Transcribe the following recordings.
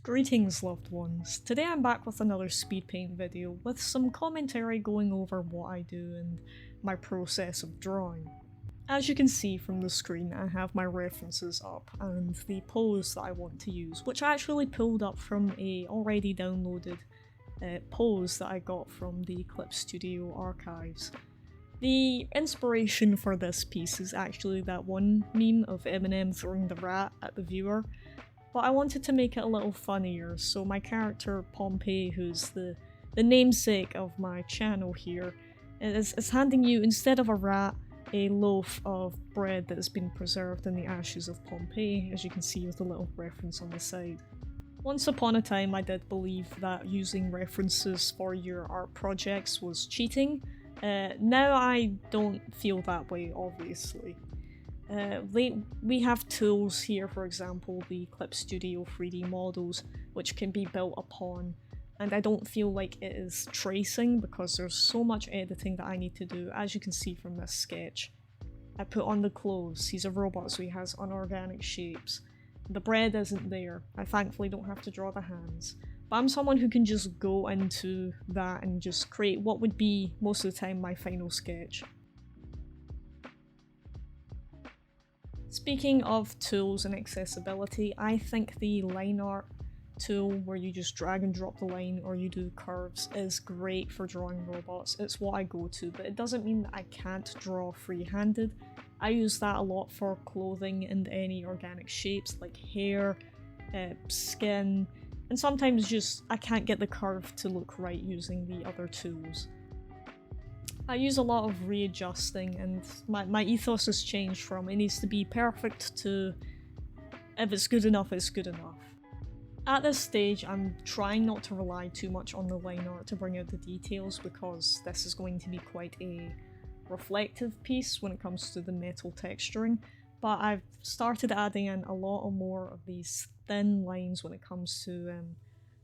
Greetings, loved ones. Today I'm back with another Speedpaint video with some commentary going over what I do and my process of drawing. As you can see from the screen, I have my references up and the pose that I want to use, which I actually pulled up from a already downloaded pose that I got from the Clip Studio archives. The inspiration for this piece is actually that one meme of Eminem throwing the rat at the viewer, but I wanted to make it a little funnier, so my character Pompeii, who's the namesake of my channel here, is handing you, instead of a rat, a loaf of bread that has been preserved in the ashes of Pompeii, as you can see with a little reference on the side. Once upon a time I did believe that using references for your art projects was cheating. Now I don't feel that way, obviously. We have tools here, for example the Clip Studio 3D models, which can be built upon, and I don't feel like it is tracing because there's so much editing that I need to do. As you can see from this sketch, I put on the clothes, he's a robot so he has unorganic shapes. The bread isn't there, I thankfully don't have to draw the hands. But I'm someone who can just go into that and just create what would be, most of the time, my final sketch. Speaking of tools and accessibility, I think the line art tool where you just drag and drop the line or you do curves is great for drawing robots. It's what I go to, but it doesn't mean that I can't draw free-handed. I use that a lot for clothing and any organic shapes like hair, skin, and sometimes just I can't get the curve to look right using the other tools. I use a lot of readjusting, and my ethos has changed from it needs to be perfect to if it's good enough, it's good enough. At this stage, I'm trying not to rely too much on the line art to bring out the details because this is going to be quite a reflective piece when it comes to the metal texturing, but I've started adding in a lot more of these thin lines when it comes to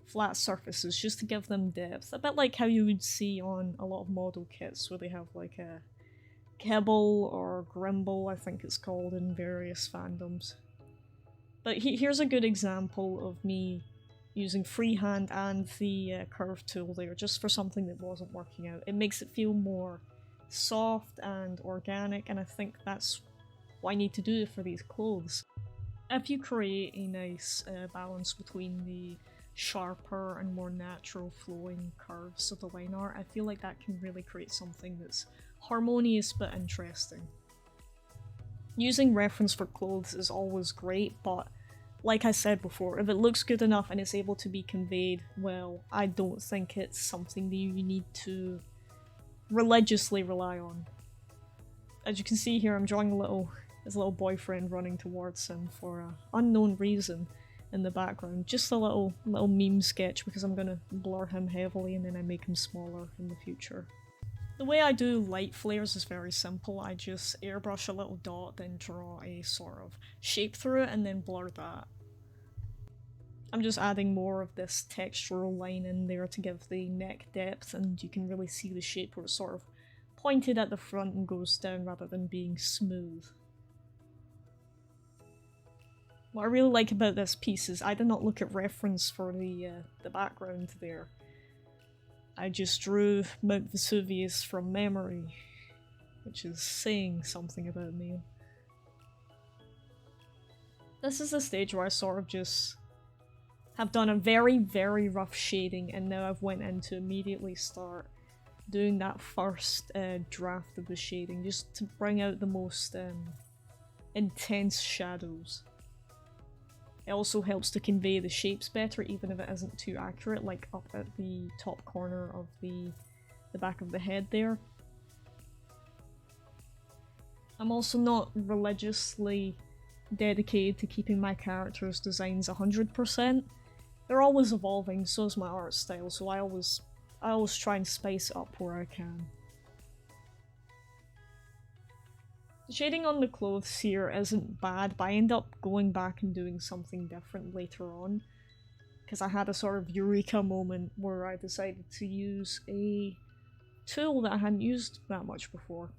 flat surfaces, just to give them depth, a bit like how you would see on a lot of model kits where they have like a kibble or grimble, I think it's called in various fandoms. But here's a good example of me using freehand and the curve tool there just for something that wasn't working out. It makes it feel more soft and organic, and I think that's what I need to do for these clothes. If you create a nice balance between the sharper and more natural flowing curves of the line art, I feel like that can really create something that's harmonious but interesting. Using reference for clothes is always great, but like I said before, if it looks good enough and it's able to be conveyed well, I don't think it's something that you need to religiously rely on. As you can see here, I'm drawing his little boyfriend running towards him for an unknown reason in the background. Just a little meme sketch because I'm gonna blur him heavily and then I make him smaller in the future. The way I do light flares is very simple. I just airbrush a little dot, then draw a sort of shape through it, and then blur that. I'm just adding more of this textural line in there to give the neck depth, and you can really see the shape where it's sort of pointed at the front and goes down rather than being smooth. What I really like about this piece is I did not look at reference for the background there. I just drew Mount Vesuvius from memory, which is saying something about me. This is the stage where I sort of just have done a very, very rough shading, and now I've went in to immediately start doing that first draft of the shading, just to bring out the most intense shadows. It also helps to convey the shapes better, even if it isn't too accurate, like up at the top corner of the back of the head there. I'm also not religiously dedicated to keeping my characters' designs 100%. They're always evolving, so is my art style, so I always try and spice it up where I can. The shading on the clothes here isn't bad, but I end up going back and doing something different later on, because I had a sort of eureka moment where I decided to use a tool that I hadn't used that much before.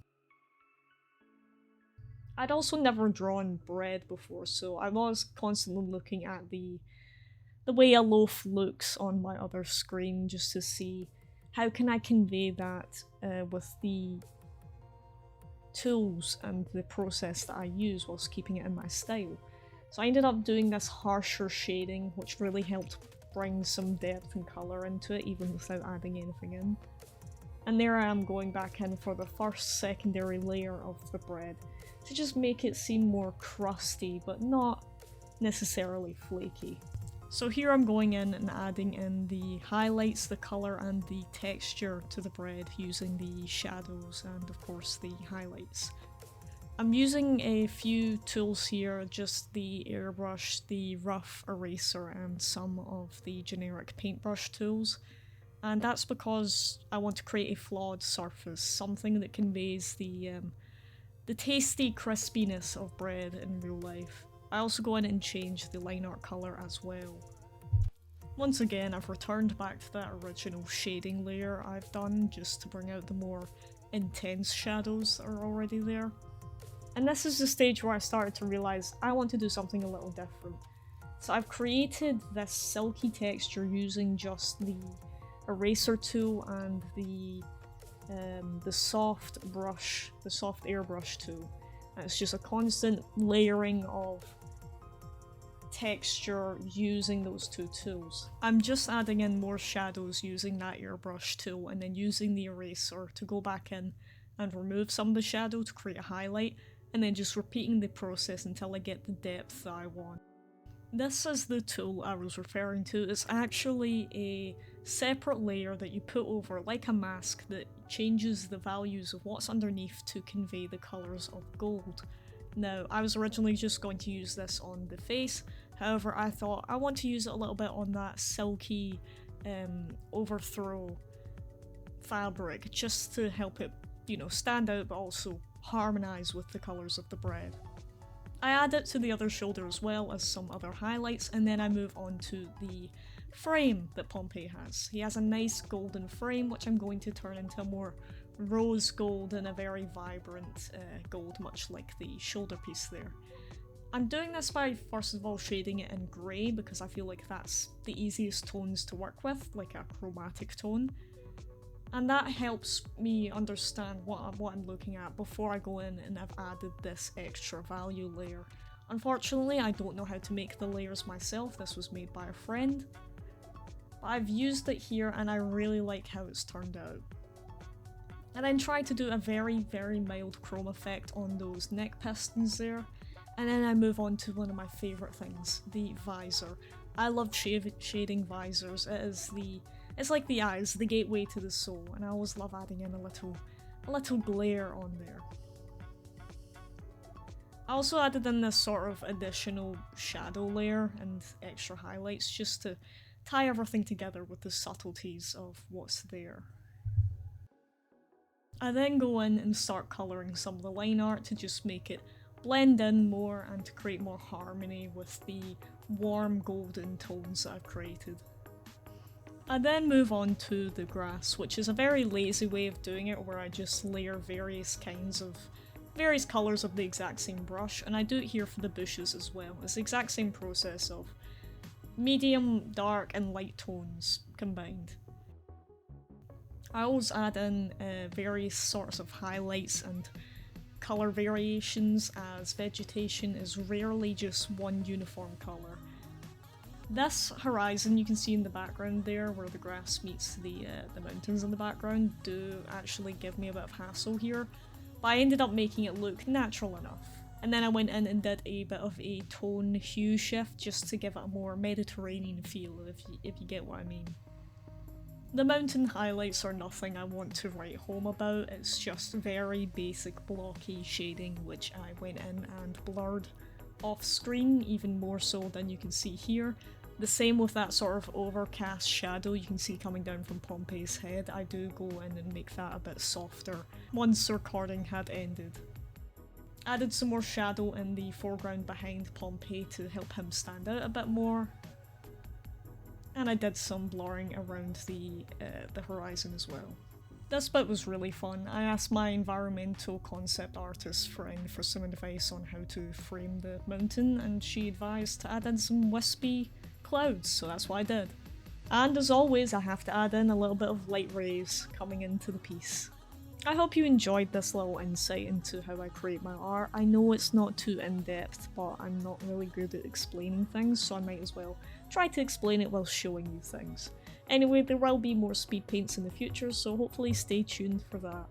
I'd also never drawn bread before, so I was constantly looking at the the way a loaf looks on my other screen, just to see how can I convey that with the tools and the process that I use whilst keeping it in my style. So I ended up doing this harsher shading, which really helped bring some depth and colour into it, even without adding anything in. And there I am going back in for the first secondary layer of the bread, to just make it seem more crusty, but not necessarily flaky. So here I'm going in and adding in the highlights, the colour and the texture to the bread using the shadows and of course the highlights. I'm using a few tools here, just the airbrush, the rough eraser and some of the generic paintbrush tools. And that's because I want to create a flawed surface, something that conveys the tasty crispiness of bread in real life. I also go in and change the line art colour as well. Once again, I've returned back to that original shading layer I've done, just to bring out the more intense shadows that are already there. And this is the stage where I started to realise I want to do something a little different. So I've created this silky texture using just the eraser tool and the soft airbrush tool. And it's just a constant layering of texture using those two tools. I'm just adding in more shadows using that airbrush tool and then using the eraser to go back in and remove some of the shadow to create a highlight, and then just repeating the process until I get the depth that I want. This is the tool I was referring to. It's actually a separate layer that you put over, like a mask, that changes the values of what's underneath to convey the colours of gold. Now, I was originally just going to use this on the face, however I thought I want to use it a little bit on that silky overthrow fabric, just to help it, stand out but also harmonise with the colours of the bread. I add it to the other shoulder as well as some other highlights, and then I move on to the frame that Pompeii has. He has a nice golden frame, which I'm going to turn into a more rose gold and a very vibrant gold, much like the shoulder piece there. I'm doing this by first of all shading it in grey, because I feel like that's the easiest tones to work with, like a chromatic tone. And that helps me understand what I'm looking at before I go in and I've added this extra value layer. Unfortunately, I don't know how to make the layers myself. This was made by a friend. But I've used it here and I really like how it's turned out. I then tried to do a very, very mild chrome effect on those neck pistons there. And then I move on to one of my favourite things, the visor. I love shading visors. It's like the eyes, the gateway to the soul, and I always love adding in a little glare on there. I also added in this sort of additional shadow layer and extra highlights just to tie everything together with the subtleties of what's there. I then go in and start colouring some of the line art to just make it blend in more and to create more harmony with the warm golden tones that I've created. I then move on to the grass, which is a very lazy way of doing it, where I just layer various colours of the exact same brush, and I do it here for the bushes as well. It's the exact same process of medium, dark and light tones combined. I always add in various sorts of highlights and colour variations, as vegetation is rarely just one uniform colour. This horizon you can see in the background there, where the grass meets the mountains in the background, do actually give me a bit of hassle here, but I ended up making it look natural enough. And then I went in and did a bit of a tone hue shift just to give it a more Mediterranean feel, if you get what I mean. The mountain highlights are nothing I want to write home about, it's just very basic blocky shading which I went in and blurred off screen even more so than you can see here. The same with that sort of overcast shadow you can see coming down from Pompeii's head. I do go in and make that a bit softer once the recording had ended. Added some more shadow in the foreground behind Pompeii to help him stand out a bit more. And I did some blurring around the horizon as well. This bit was really fun. I asked my environmental concept artist friend for some advice on how to frame the mountain, and she advised to add in some wispy clouds, so that's what I did. And as always, I have to add in a little bit of light rays coming into the piece. I hope you enjoyed this little insight into how I create my art. I know it's not too in-depth, but I'm not really good at explaining things, so I might as well try to explain it while showing you things. Anyway, there will be more speed paints in the future, so hopefully stay tuned for that.